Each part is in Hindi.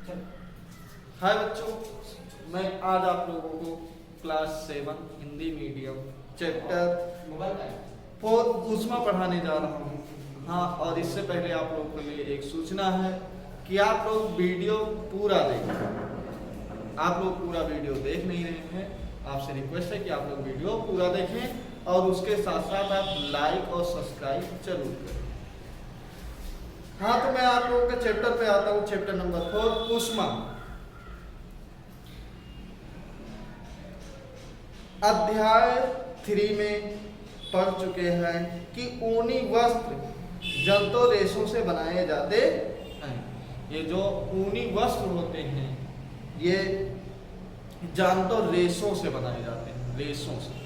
हाय बच्चों, मैं आज आप लोगों को क्लास 7 हिंदी मीडियम चैप्टर 4 ऊष्मा पढ़ाने जा रहा हूँ। हाँ, और इससे पहले आप लोगों के लिए एक सूचना है कि आप लोग वीडियो पूरा देखें। आप लोग पूरा वीडियो देख नहीं रहे हैं, आपसे रिक्वेस्ट है कि आप लोग वीडियो पूरा देखें और उसके साथ साथ आप लाइक और सब्सक्राइब जरूर करें। हाँ, तो मैं आप लोगों के चैप्टर पे आता हूँ। चैप्टर नंबर 4 ऊष्मा। अध्याय 3 में पढ़ चुके हैं कि ऊनी वस्त्र जंतु रेशों से बनाए जाते हैं। ये जो ऊनी वस्त्र होते हैं ये जंतु रेशों से बनाए जाते हैं, रेशों से।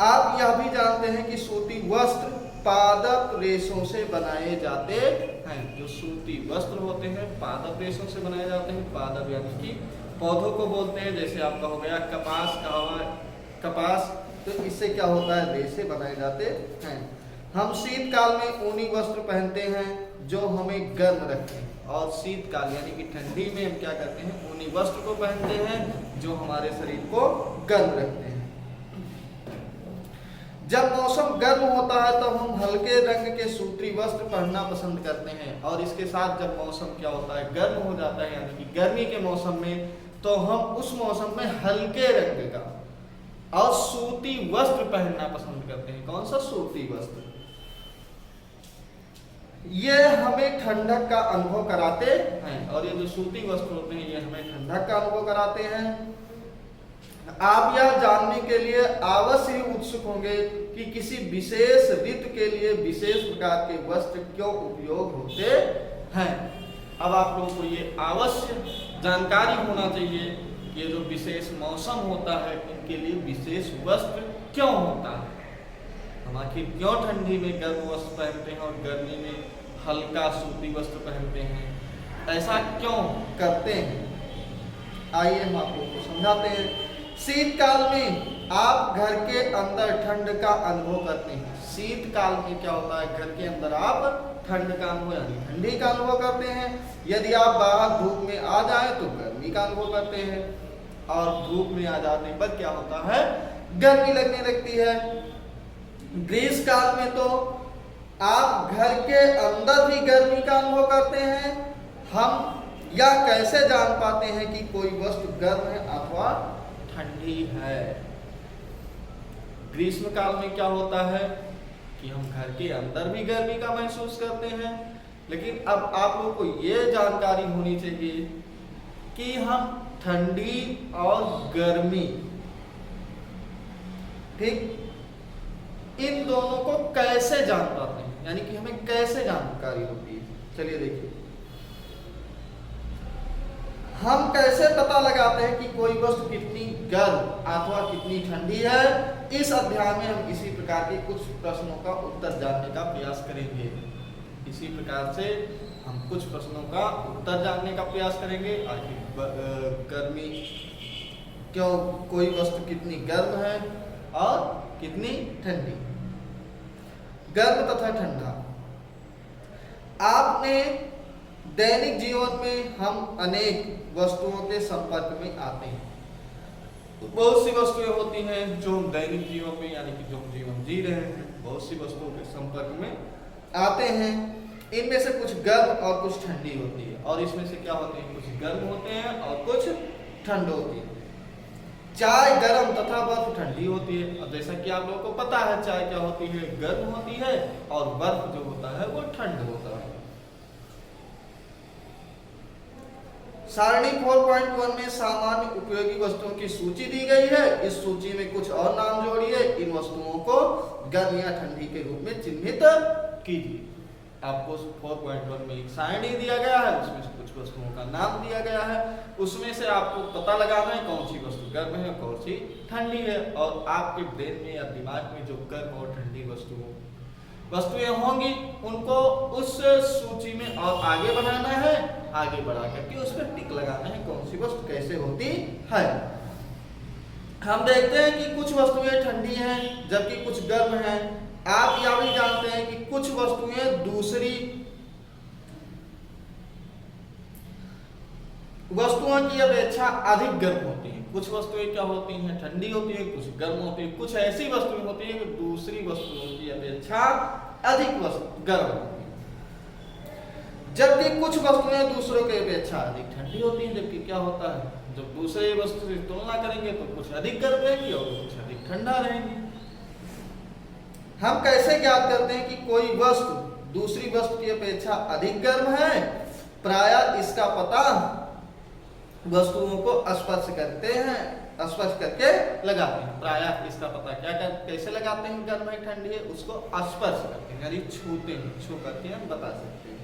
आप यह भी जानते हैं कि सूती वस्त्र पादप रेशों से बनाए जाते हैं। जो सूती वस्त्र होते हैं पादप रेशों से बनाए जाते हैं। पादप यानी कि पौधों को बोलते हैं। जैसे आपका हो गया कपास का हुआ कपास, तो इससे क्या होता है, रेशे बनाए जाते हैं। हम शीतकाल में ऊनी वस्त्र पहनते हैं जो हमें गर्म रखते हैं, और शीतकाल यानी कि ठंडी में हम क्या करते हैं, ऊनी वस्त्र को पहनते हैं जो हमारे शरीर को गर्म रखते हैं। जब मौसम गर्म होता है तब हम हल्के रंग के सूती वस्त्र पहनना पसंद करते हैं, और इसके साथ जब मौसम क्या होता है, गर्म हो जाता है यानी कि गर्मी के मौसम में, तो हम उस मौसम में हल्के रंग का और सूती वस्त्र पहनना पसंद करते हैं। कौन सा सूती वस्त्र? ये हमें ठंडक का अनुभव कराते हैं, और ये जो सूती वस्त्र होते हैं ये हमें ठंडक का अनुभव कराते हैं। आप यह जानने के लिए अवश्य ही उत्सुक होंगे कि किसी विशेष ऋतु के लिए विशेष प्रकार के वस्त्र क्यों उपयोग होते हैं। अब आप लोगों को ये अवश्य जानकारी होना चाहिए कि ये जो विशेष मौसम होता है इनके लिए विशेष वस्त्र क्यों होता है। हम आखिर क्यों ठंडी में गर्म वस्त्र पहनते हैं और गर्मी में हल्का सूती वस्त्र पहनते हैं, ऐसा क्यों करते हैं? आइए हम आप लोगों को समझाते हैं। शीतकाल में आप घर के अंदर ठंड का अनुभव करते हैं। शीतकाल में क्या होता है, घर के अंदर आप ठंड का अनुभव यानी ठंडी का अनुभव करते हैं। यदि आप बाहर धूप में आ जाए तो गर्मी का अनुभव करते हैं, और धूप में आ जाने पर क्या होता है, गर्मी लगने लगती है। ग्रीष्म काल में तो आप घर के अंदर भी गर्मी का अनुभव करते हैं। हम यह कैसे जान पाते हैं कि कोई वस्तु गर्म है अथवा ठंडी है? ग्रीष्म काल में क्या होता है कि हम घर के अंदर भी गर्मी का महसूस करते हैं, लेकिन अब आप लोगों को ये जानकारी होनी चाहिए कि हम ठंडी और गर्मी, ठीक, इन दोनों को कैसे जान पाते हैं, यानी कि हमें कैसे जानकारी होती है। चलिए देखिए, हम कैसे पता लगाते हैं कि कोई वस्तु कितनी गर्म अथवा कितनी ठंडी है। इस अध्याय में हम इसी प्रकार के कुछ प्रश्नों का उत्तर जानने का प्रयास करेंगे। इसी प्रकार से हम कुछ प्रश्नों का उत्तर जानने का प्रयास करेंगे। आखिर गर्मी क्यों, कोई वस्तु कितनी गर्म है और कितनी ठंडी। गर्म तथा ठंडा। आपने दैनिक जीवन में हम अनेक वस्तुओं के संपर्क में आते हैं। बहुत सी वस्तुएं होती हैं जो हम दैनिक जीवन में यानी कि जो हम जीवन जी रहे हैं, बहुत सी वस्तुओं के संपर्क में आते हैं। इनमें से कुछ गर्म और कुछ ठंडी होती है, और इसमें से क्या होते हैं, कुछ गर्म होते हैं और कुछ ठंड होती है। चाय गर्म तथा बर्फ ठंडी होती है। अब जैसा कि आप लोगों को पता है चाय क्या होती है, गर्म होती है, और बर्फ जो होता है वो ठंड होता है। सारणी 4.1 में सामान्य उपयोगी वस्तुओं की सूची दी गई है। इस सूची में कुछ और नाम जोड़िए। इन वस्तुओं को गर्म या ठंडी के रूप में चिन्हित कीजिए। आपको 4.1 में एक सारणी दिया गया है, उसमें से कुछ वस्तुओं का नाम दिया गया है। उसमें से आपको पता लगाना है कौन सी वस्तु गर्म है, कौन सी ठंडी है, और आपके ब्रेन में या दिमाग में जो गर्म और ठंडी वस्तुएं होंगी उनको उस सूची में और आगे बढ़ाना है। आगे बढ़ा करके उस पर टिक लगाना है कौन सी वस्तु कैसे होती है। हम देखते हैं कि कुछ वस्तुएं ठंडी हैं जबकि कुछ गर्म हैं। आप यह भी जानते हैं कि कुछ वस्तुएं दूसरी वस्तुओं की अपेक्षा अधिक गर्म होती हैं। कुछ वस्तुएं क्या होती हैं, ठंडी होती है, कुछ गर्म होती है। कुछ ऐसी वस्तुएं होती हैं कि दूसरी वस्तुओं की अपेक्षा अधिक गर्म होती है, जबकि कुछ वस्तुएं दूसरों की अपेक्षा अधिक ठंडी होती हैं। जबकि क्या होता है, जब दूसरे वस्तु से तुलना करेंगे तो कुछ अधिक गर्म रहेगी और कुछ अधिक ठंडा रहेगी। हम कैसे ज्ञात करते हैं कि कोई वस्तु दूसरी वस्तु की अपेक्षा अधिक गर्म है? प्रायः इसका पता वस्तुओं को स्पर्श करते हैं, स्पर्श करके लगाते हैं। प्रायः इसका पता कैसे लगाते हैं गर्म है ठंडी है? उसको स्पर्श करते हैं, यानी छूते हैं, छू करके हम बता सकते हैं।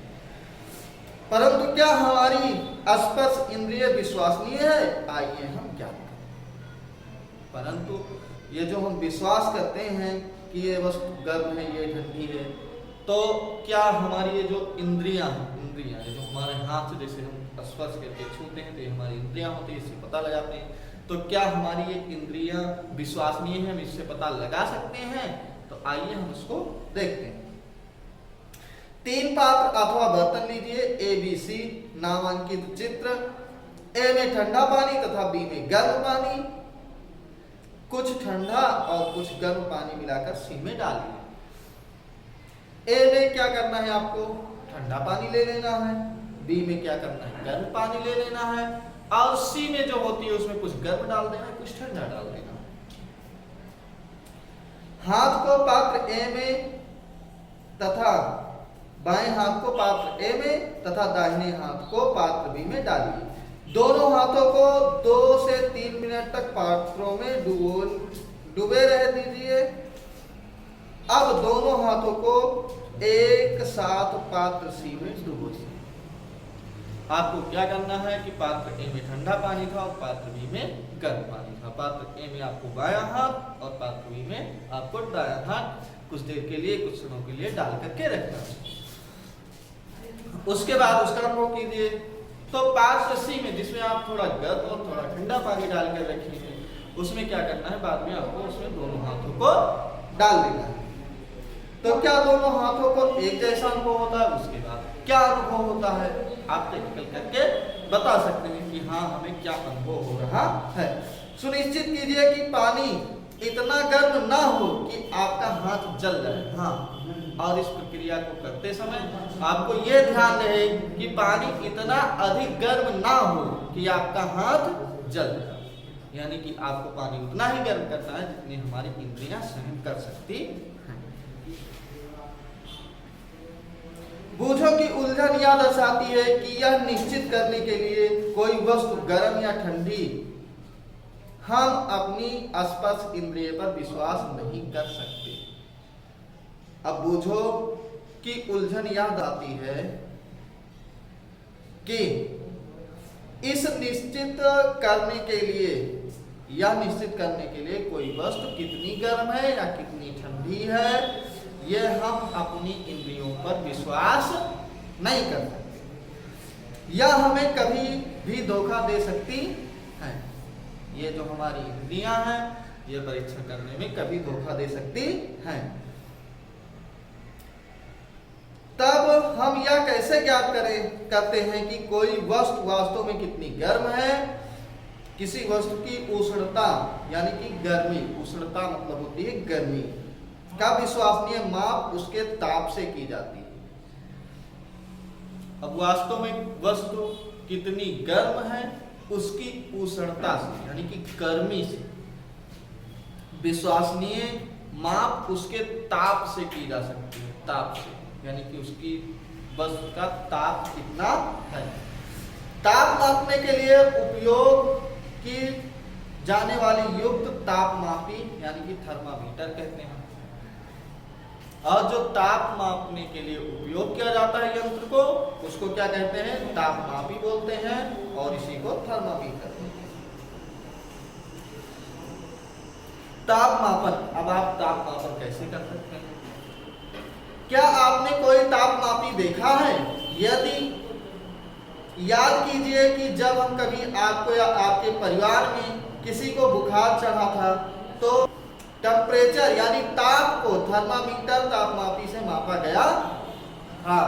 परंतु क्या हमारी स्पर्श इंद्रिय विश्वसनीय है? आइए हम ज्ञात करें। परंतु ये जो हम विश्वास करते हैं कि ये वस्तु गर्म है, ये ठंडी है, तो क्या हमारी ये जो इंद्रियां जो हमारे हाथ से जैसे हम स्पर्श करके छूते हैं तो ये हमारी इंद्रियां होती है, इससे पता लगाते हैं। तो क्या हमारी ये इंद्रियां विश्वसनीय है, हम इससे पता लगा सकते हैं? तो आइए हम उसको देखते हैं। 3 पात्र अथवा बर्तन लीजिए, ABC नामांकित चित्र। ए में ठंडा पानी तथा बी में गर्म पानी। कुछ ठंडा और कुछ गर्म पानी मिलाकर सी में डालिए। ए में क्या करना है, आपको ठंडा पानी ले लेना है। बी में क्या करना है, गर्म पानी ले लेना है। और सी में जो होती है उसमें कुछ गर्म डाल देना है, कुछ ठंडा डाल देना है। हाथ को पात्र ए में तथा बाएं हाथ को पात्र ए में तथा दाहिने हाथ को पात्र बी में डालिए। दोनों हाथों को 2 से 3 मिनट तक पात्रों में डूबे रह दीजिए। अब दोनों हाथों को एक साथ पात्र सी में डुबो। आपको क्या करना है कि पात्र ए में ठंडा पानी था और पात्र बी में गर्म पानी था। पात्र ए में आपको बायां हाथ और पात्र बी में आपको दायां हाथ कुछ देर के लिए, कुछ क्षणों के लिए डाल करके रखना है। उसके बाद उसका अनुभव कीजिए। तो पात्र सी में, जिसमें आप थोड़ा गर्म और थोड़ा ठंडा पानी डाल कर रखिए, उसमें क्या करना है, बाद में आपको उसमें दोनों हाथों को डाल देना है। तो क्या दोनों हाथों को एक जैसा अनुभव होता है? उसके बाद क्या अनुभव होता है, आप टेक्निकल करके बता सकते हैं कि हाँ हमें क्या अनुभव हो रहा है। सुनिश्चित कीजिए कि पानी इतना गर्म ना हो कि आपका हाथ जल जाए। हाँ, और इस प्रक्रिया को करते समय आपको ये ध्यान रहे कि पानी इतना अधिक गर्म ना हो कि आपका हाथ जल जाए, यानी कि आपको पानी उतना ही गर्म करना है जितनी हमारी इंद्रियां सहन कर सकती हैं। बूझो की उलझन याद दर्शाती है कि यह निश्चित करने के लिए कोई वस्तु गर्म या ठंडी हम अपनी स्पर्श इंद्रिय पर विश्वास नहीं कर सकते। अब बूझो की उलझन याद आती है कि इस निश्चित करने के लिए, यह निश्चित करने के लिए कोई वस्तु कितनी गर्म है या कितनी ठंडी है, यह हम अपनी इंद्रियों पर विश्वास नहीं कर सकते। यह हमें कभी भी धोखा दे सकती है। ये जो हमारी इंद्रियां हैं, ये परीक्षण करने में कभी धोखा दे सकती हैं। तब हम यह कैसे ज्ञात करते हैं कि कोई वस्तु वास्तव में कितनी गर्म है? किसी वस्तु की उष्णता यानी कि गर्मी, उष्णता मतलब होती है गर्मी, का विश्वसनीय माप उसके ताप से की जाती है। अब वास्तव में वस्तु कितनी गर्म है, उसकी उष्णता से यानी कि गर्मी से विश्वसनीय माप उसके ताप से की जा सकती है। ताप से यानी कि उसकी वस्तु का ताप कितना है। ताप मापने के लिए उपयोग की जाने वाली युक्त तापमापी यानी कि थर्मामीटर कहते हैं। और जो ताप मापने के लिए उपयोग किया जाता है यंत्र को, उसको क्या कहते हैं, तापमापी बोलते हैं, और इसी को थर्मामीटर कहते हैं। तापमापन, अब आप तापमापन कैसे कर सकते हैं? क्या आपने कोई तापमापी देखा है? यदि याद कीजिए कि जब हम कभी आपको या आपके परिवार में किसी को बुखार चढ़ा था तो टेम्परेचर यानी ताप को थर्मामीटर तापमापी से मापा गया। हाँ,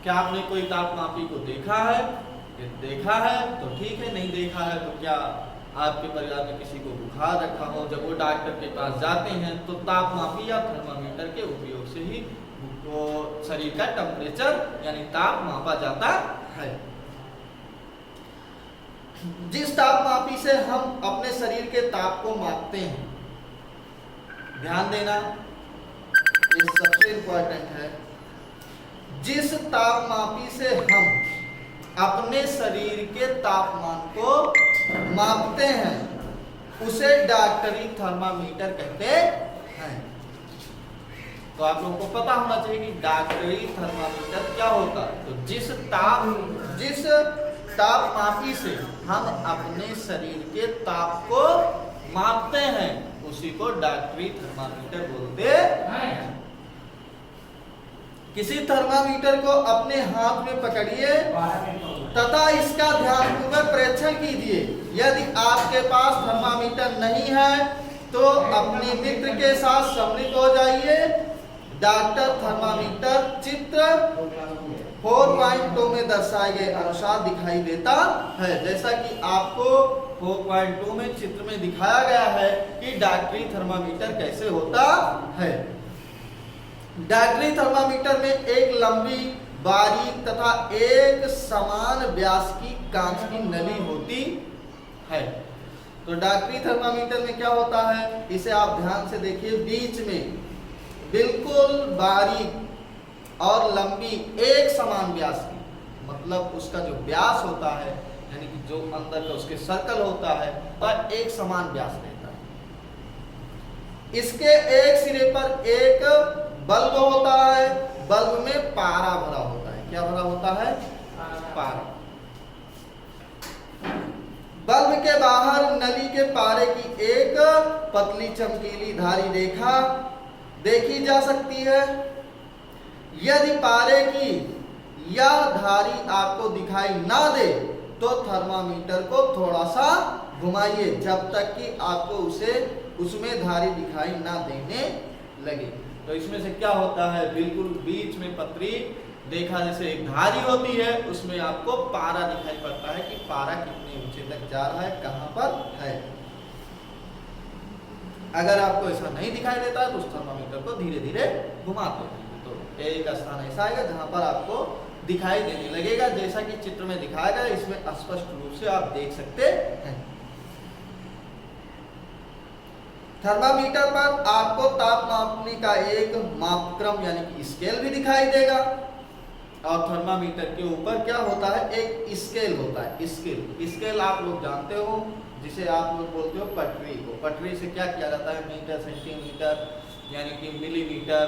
क्या आपने कोई तापमापी को देखा है? कि देखा है तो ठीक है, नहीं देखा है तो क्या आपके परिवार में किसी को बुखार रखा हो, जब वो डॉक्टर के पास जाते हैं तो तापमापी या थर्मामीटर के उपयोग से ही वो शरीर का टेम्परेचर यानी ताप मापा जाता है। जिस तापमापी से हम अपने शरीर के ताप को मापते हैं, ध्यान देना ये सबसे इंपॉर्टेंट है, जिस तापमापी से हम अपने शरीर के तापमान को मापते हैं उसे डॉक्टरी थर्मामीटर कहते हैं। तो आप लोगों को पता होना चाहिए कि डॉक्टरी थर्मामीटर क्या होता है। तो जिस तापमापी से हम अपने शरीर के ताप को मापते हैं उसी को डॉक्टरी थर्मामीटर बोलते हैं। किसी थर्मामीटर को अपने हाथ में पकड़िए तथा इसका ध्यानपूर्वक परीक्षण कीजिए। यदि आपके पास थर्मामीटर नहीं है तो अपने मित्र के साथ सम्मिलित हो जाइए। डॉक्टर थर्मामीटर चित्र 4.2 में दर्शाए गए अनुसार दिखाई देता है। जैसा कि आपको 4.2 में चित्र में दिखाया गया है कि डॉक्टरी थर्मामीटर कैसे होता है। डॉक्टरी थर्मामीटर में एक लंबी, बारीक तथा एक समान व्यास की कांच की नली होती है। तो डॉक्टरी थर्मामीटर में क्या होता है, इसे आप ध्यान से देखिए, बीच में बिल्कुल बारीक और लंबी एक समान व्यास की, मतलब उसका जो व्यास होता है यानी कि जो अंदर का उसके सर्कल होता है वह एक समान व्यास रहता है। इसके एक सिरे पर एक बल्ब होता है, बल्ब में पारा भरा होता है। क्या भरा होता है? पारा। बल्ब के बाहर नली के पारे की एक पतली चमकीली धारी रेखा देखी जा सकती है। यदि पारे की यह धारी आपको दिखाई ना दे तो थर्मामीटर को थोड़ा सा घुमाइए जब तक कि आपको उसमें धारी दिखाई ना देने लगे। तो इसमें से क्या होता है, बिल्कुल बीच में पतली देखा जैसे एक धारी होती है, उसमें आपको पारा दिखाई पड़ता है कि पारा कितने ऊंचे तक जा रहा है, कहां पर है। अगर आपको ऐसा नहीं दिखाई देता है तो उस थर्मामीटर को धीरे धीरे घुमाते हैं। तो एक स्थान ऐसा आएगा जहां पर आपको दिखाई देने लगेगा, जैसा कि चित्र में दिखाया गया। इसमें स्पष्ट रूप से आप देख सकते हैं। थर्मामीटर पर आपको ताप मापने का एक मापक्रम यानी कि स्केल भी दिखाई देगा। और थर्मामीटर के ऊपर क्या होता है, एक स्केल होता है। स्केल आप लोग जानते हो, जिसे आप लोग बोलते हो पटरी को। पटरी से क्या किया जाता है, मीटर, सेंटीमीटर यानी कि मिलीमीटर,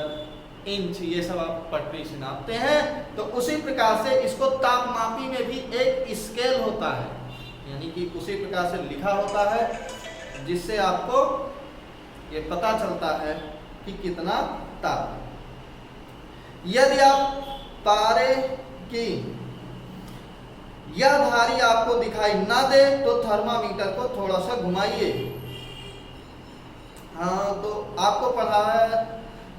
इंच, ये सब आप पटरी से नापते हैं। तो उसी प्रकार से इसको तापमापी में भी एक स्केल होता है, यानी कि उसी प्रकार से लिखा होता है, जिससे आपको ये पता चलता है कि कितना ताप है। यदि आप पारे की यह धारी आपको दिखाई ना दे तो थर्मामीटर को थोड़ा सा घुमाइए। हाँ, तो आपको पढ़ा है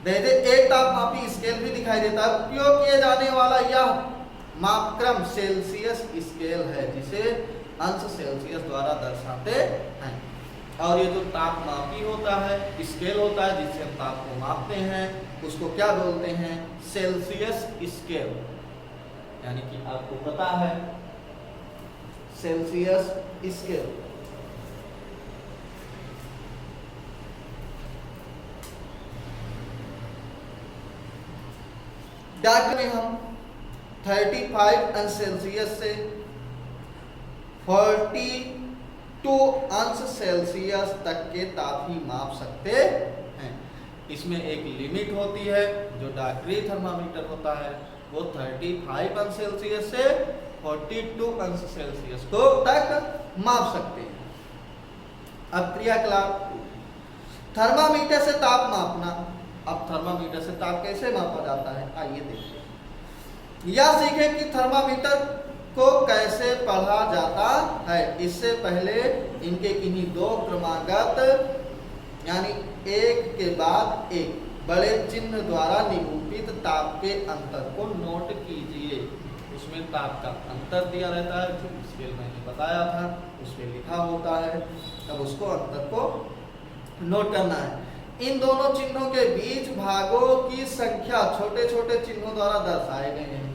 एक तापमापी स्केल भी दिखाई देता है। उपयोग किए जाने वाला यह मापक्रम सेल्सियस स्केल है, जिसे अंश सेल्सियस द्वारा दर्शाते हैं। और ये जो तापमापी होता है, स्केल होता है जिससे हम ताप को मापते हैं, उसको क्या बोलते हैं, सेल्सियस स्केल। यानी कि आपको पता है सेल्सियस स्केल। डॉक्टर में हम 35 अंश सेल्सियस से 42 अंश सेल्सियस तक के ताप ही माप सकते हैं। इसमें एक लिमिट होती है। जो डॉक्टरी थर्मामीटर होता है वो 35 अंश सेल्सियस से 42 अंश सेल्सियस को तक माप सकते हैं। अब क्रियाकलाप, थर्मामीटर से ताप मापना। अब थर्मामीटर से ताप कैसे मापा जाता है, आइए देखिए। यह सीखें कि थर्मामीटर को कैसे पढ़ा जाता है। इससे पहले इनके किन्हीं दो क्रमागत यानी एक के बाद एक बड़े चिन्ह द्वारा निरूपित ताप के अंतर को नोट कीजिए। उसमें उसमें ताप का अंतर दिया रहता है, जो स्केल मैंने बताया था उसमें लिखा होता है। अब उसको अंतर को नोट करना है। इन दोनों चिन्हों के बीच भागों की संख्या छोटे छोटे चिन्हों द्वारा दर्शाए गए हैं।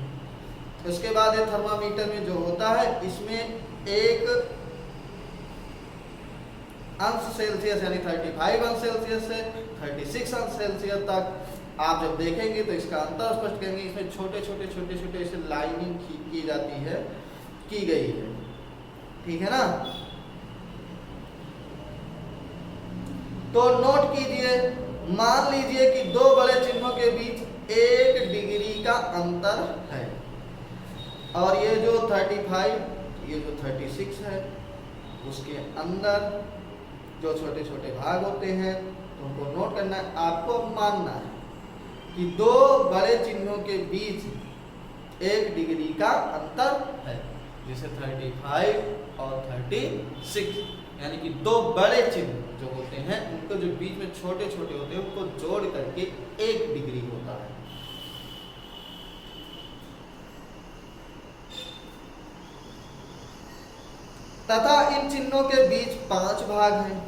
उसके बाद ये थर्मामीटर में जो होता है, इसमें एक अंश सेल्सियस यानी 35 अंश सेल्सियस से 36 अंश सेल्सियस तक आप जब देखेंगे तो इसका अंतर स्पष्ट करेंगे। इसमें छोटे छोटे ऐसे लाइनिंग की जाती है, की गई है, ठीक है ना। तो नोट कीजिए, मान लीजिए कि दो बड़े चिन्हों के बीच 1 डिग्री का अंतर है और ये जो 35, ये जो 36 है, उसके अंदर जो छोटे छोटे भाग होते हैं तो उनको नोट करना है। आपको मानना है कि दो बड़े चिन्हों के बीच 1 डिग्री का अंतर है, जैसे 35 और 36, यानी कि दो बड़े चिन्ह जो होते हैं उनको जो बीच में छोटे छोटे होते हैं उनको जोड़ करके 1 डिग्री होता है। तथा इन चिन्हों के बीच 5 भाग हैं,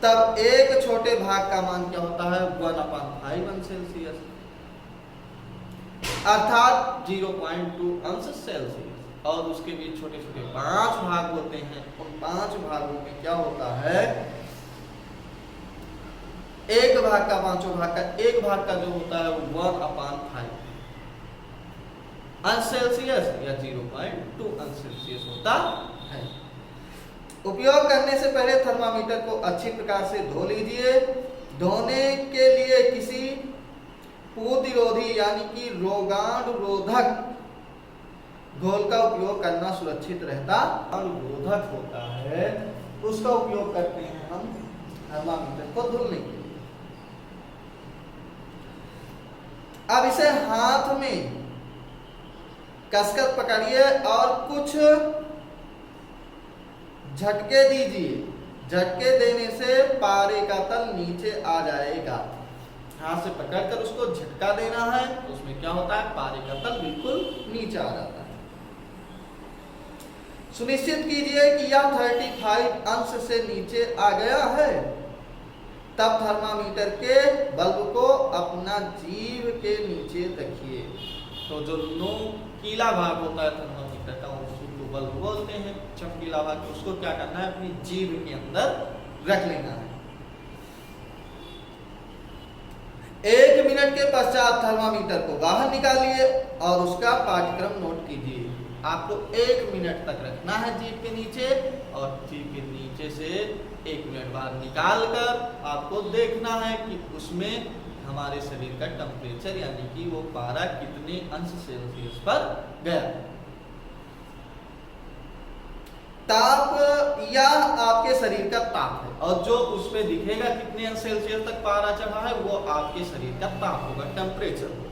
तब एक छोटे भाग का मान क्या होता है, 1/5 अंश सेल्सियस, अर्थात 0.2 अंश सेल्सियस। और उसके बीच छोटे छोटे 5 भाग होते हैं, उन 5 भागों में क्या होता है, एक भाग का, पांचों भाग का, एक भाग का जो होता है 1/5 अंश सेल्सियस या 0.2 अंश सेल्सियस होता है। उपयोग करने से पहले थर्मामीटर को अच्छी प्रकार से धो लीजिए। धोने के लिए किसी प्रतिरोधी यानी कि रोगाणु रोधक घोल का उपयोग करना सुरक्षित रहता, रोधक होता है, उसका उपयोग करते हैं हम थर्मामीटर को धुलने के लिए। अब इसे हाथ में कसकर पकड़िए और कुछ झटके दीजिए। झटके देने से पारे का तल नीचे आ जाएगा। हाथ से पकड़कर उसको झटका देना है तो उसमें क्या होता है, पारे का तल बिल्कुल नीचे आ जाता है। सुनिश्चित कीजिए कि यह 35 अंश से नीचे आ गया है। तब थर्मामीटर के बल्ब को अपना जीभ के नीचे रखिए। तो जो नुकीला भाग होता है थर्मामीटर का, उसको बल्ब बोलते हैं, चमकीला भाग, उसको क्या करना है, अपनी जीभ के अंदर रख लेना है। 1 मिनट के पश्चात थर्मामीटर को बाहर निकालिए और उसका पाठ्यक्रम नोट कीजिए। आपको 1 मिनट तक रखना है जीभ के नीचे और जीभ के नीचे से 1 मिनट बाद निकाल कर आपको देखना है कि उसमें हमारे शरीर का टेम्परेचर यानी कि वो पारा कितने अंश सेल्सियस पर गया। ताप या आपके शरीर का ताप है और जो उसमें दिखेगा कितने अंश सेल्सियस तक पारा चढ़ा है वो आपके शरीर का ताप होगा, टेम्परेचर होगा।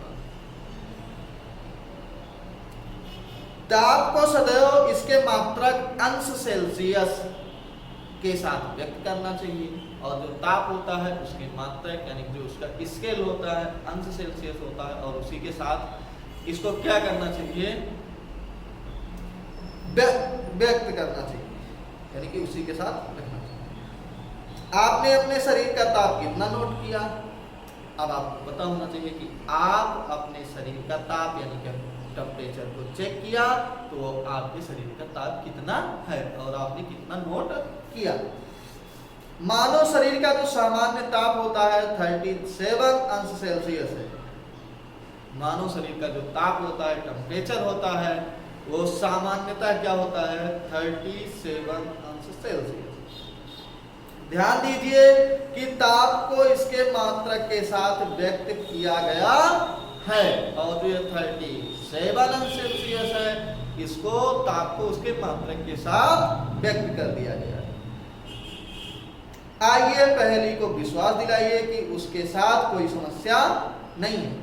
ताप को सदैव इसके मात्रक अंश सेल्सियस के साथ व्यक्त करना चाहिए और जो ताप होता है उसके मात्रक यानी जो उसका स्केल होता है अंश सेल्सियस होता है और उसी के साथ इसको क्या करना चाहिए, व्यक्त करना चाहिए, यानी कि उसी के साथ रखना चाहिए। आपने अपने शरीर का ताप कितना नोट किया, अब आपको पता होना चाहिए कि आप अपने शरीर का ताप यानी कि टेम्परेचर को चेक किया तो आपके शरीर का ताप कितना है और आपने कितना नोट किया। मानव शरीर का जो सामान्य ताप होता है 37 अंश सेल्सियस है। मानव शरीर का जो ताप होता है, टेम्परेचर होता है, वो सामान्यतः क्या होता है, 37 अंश सेल्सियस। ध्यान दीजिए कि ताप को इसके मात्रक के साथ व्यक्त किया गया है और जो 37 अंश सेल्सियस है इसको ताप को उसके मात्रक के साथ व्यक्त कर दिया गया है। आइए पहेली को विश्वास दिलाइए कि उसके साथ कोई समस्या नहीं है।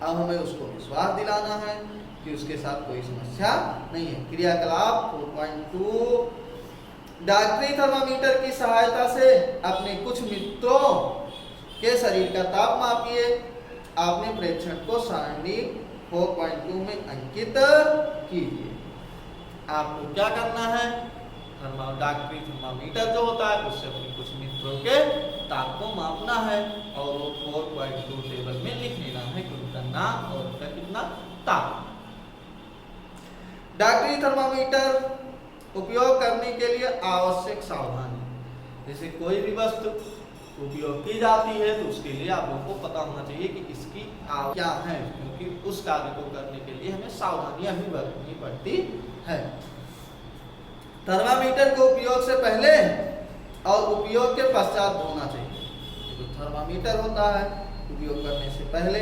अब हमें उसको विश्वास दिलाना है कि उसके साथ कोई समस्या नहीं है। क्रियाकलाप 4.2 डॉक्टरी थर्मामीटर की सहायता से अपने कुछ मित्रों के शरीर का ताप मापिए। आपने प्रेक्षक को सारणी 4.2 में अंकित कीजिए। आपको क्या करना है, डॉक्टरी थर्मामीटर जो होता है उससे अपने कुछ मित्रों के ताप को मापना है और वो 4.2 टेबल में लिख लेना है कि उनका नाम और उनका कितना ताप। डॉक्टरी थर्मामीटर उपयोग करने के लिए आवश्यक सावधानी, जैसे कोई भी वस्तु उपयोग की जाती है तो उसके लिए आप लोगों को पता होना चाहिए कि इसकी क्या है, क्योंकि उस कार्य को करने के लिए हमें सावधानियां भी बरतनी पड़ती है। थर्मामीटर को उपयोग से पहले और उपयोग के पश्चात धोना चाहिए। जो थर्मामीटर होता है उपयोग करने से पहले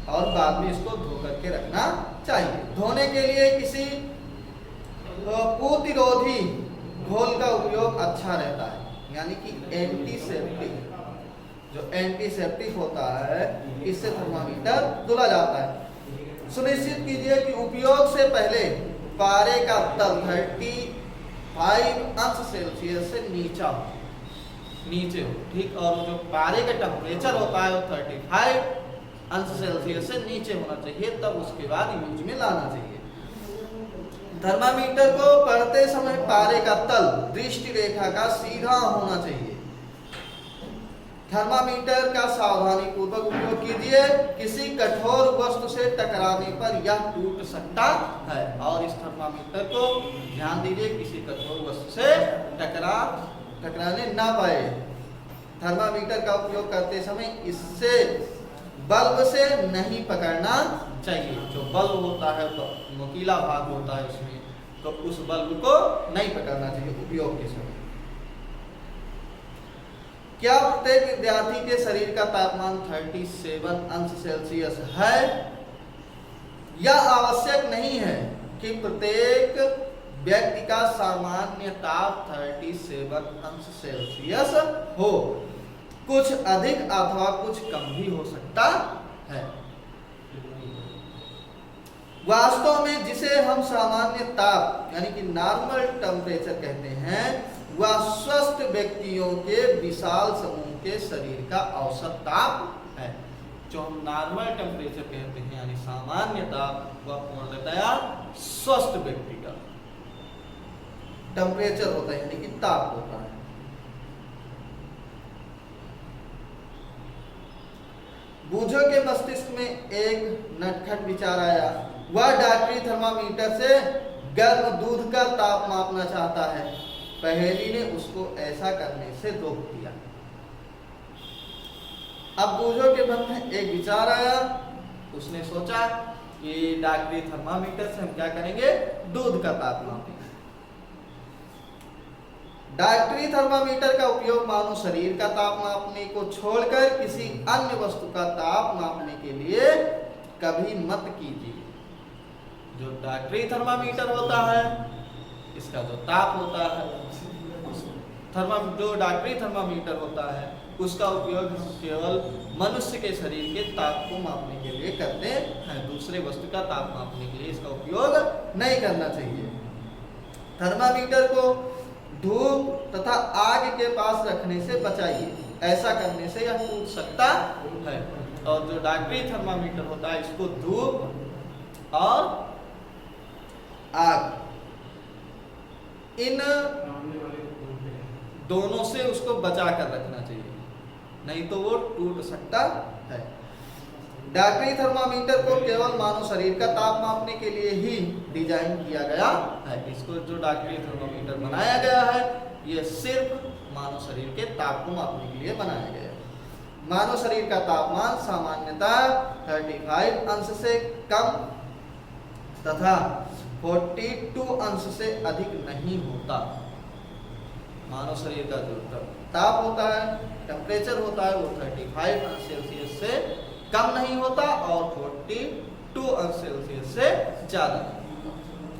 और बाद में इसको धो करके रखना चाहिए। धोने के लिए किसी प्रतिरोधी घोल का उपयोग अच्छा रहता है, यानी कि एंटीसेप्टिक, जो एंटीसेप्टिक होता है इससे थर्मामीटर धुला जाता है। सुनिश्चित कीजिए कि उपयोग से पहले पारे का तल 35 अंश सेल्सियस से नीचे हो, ठीक, और जो पारे का टेम्परेचर होता है वो 35 अंश सेल्सियस से नीचे होना चाहिए, तब उसके बाद यूज में लाना चाहिए। थर्मामीटर को पढ़ते समय पारे का तल दृष्टि रेखा का सीधा होना चाहिए। थर्मामीटर का सावधानी पूर्वक उपयोग कीजिए, किसी कठोर वस्तु से टकराने पर यह टूट सकता है, और इस थर्मामीटर को ध्यान दीजिए किसी कठोर वस्तु से टकराने ना पाए। थर्मामीटर का उपयोग करते समय इससे बल्ब से नहीं पकड़ना चाहिए। जो बल्ब होता है तो नुकीला भाग होता है उसमें, तो उस बल्ब को नहीं पकड़ना चाहिए उपयोग के समय। क्या प्रत्येक विद्यार्थी के शरीर का तापमान 37 अंश सेल्सियस है? यह आवश्यक नहीं है कि प्रत्येक व्यक्ति का सामान्य ताप 37 अंश सेल्सियस हो, कुछ अधिक अथवा कुछ कम भी हो सकता है। वास्तव में जिसे हम सामान्य ताप यानी कि नॉर्मल टेम्परेचर कहते हैं, वह स्वस्थ व्यक्तियों के विशाल समूह के शरीर का औसत ताप है। जो हम नॉर्मल टेम्परेचर कहते हैं यानी सामान्य ताप, वह पूर्णतया स्वस्थ व्यक्ति का टेम्परेचर होता है यानी कि ताप होता है। बूझो के मस्तिष्क में एक नटखट विचार आया। वह डॉक्टरी थर्मामीटर से गर्म दूध का ताप मापना चाहता है। पहेली ने उसको ऐसा करने से रोक दिया। अब बूझो के मन में एक विचार आया। उसने सोचा कि डॉक्टरी थर्मामीटर से हम क्या करेंगे, दूध का ताप मापेंगे। डॉक्टरी थर्मामीटर का उपयोग मानव शरीर का ताप मापने को छोड़कर किसी अन्य वस्तु का ताप मापने के लिए कभी मत कीजिए। जो डॉक्टरी थर्मामीटर होता है, इसका जो ताप होता है, जो डॉक्टरी थर्मामीटर होता है, उसका उपयोग हम केवल मनुष्य के शरीर के ताप को मापने के लिए करते हैं। दूसरे वस्तु का ताप मापने के लिए इसका उपयोग नहीं करना चाहिए। थर्मामीटर को धूप तथा आग के पास रखने से बचाइए। ऐसा करने से यह टूट सकता है। और जो डॉक्टरी थर्मामीटर होता है, इसको धूप और आग, इन दोनों से उसको बचा कर रखना चाहिए, नहीं तो वो टूट सकता है। डॉक्टरी थर्मामीटर को केवल मानव शरीर का ताप मापने के लिए ही डिजाइन किया गया है। इसको जो डॉक्टरी थर्मामीटर बनाया गया है, ये सिर्फ मानव शरीर के ताप को मापने के लिए बनाया गया है। मानव शरीर का तापमान सामान्यतः 35 अंश से कम तथा 42 अंश से अधिक नहीं होता। मानव शरीर का जो ताप होता है, टेम्परेचर होता है, वो 35 अंश सेल्सियस से कम नहीं होता और 42 अंश सेल्सियस से ज्यादा,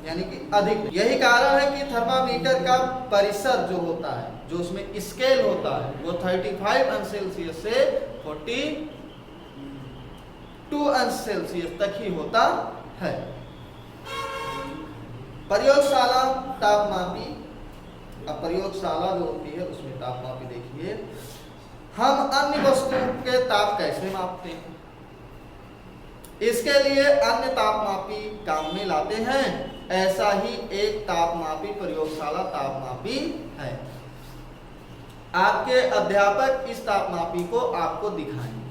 यानी कि अधिक। यही कारण है कि थर्मामीटर का परिसर जो होता है, जो उसमें स्केल होता है, वो 35 अंश सेल्सियस से 42 अंश सेल्सियस तक ही होता है। प्रयोगशाला तापमापी। अब प्रयोगशाला जो होती है उसमें तापमापी देखिए। हम अन्य वस्तुओं के ताप कैसे मापते हैं? इसके लिए अन्य तापमापी काम में लाते हैं। ऐसा ही एक तापमापी प्रयोगशाला तापमापी है। आपके अध्यापक इस तापमापी को आपको दिखाएंगे।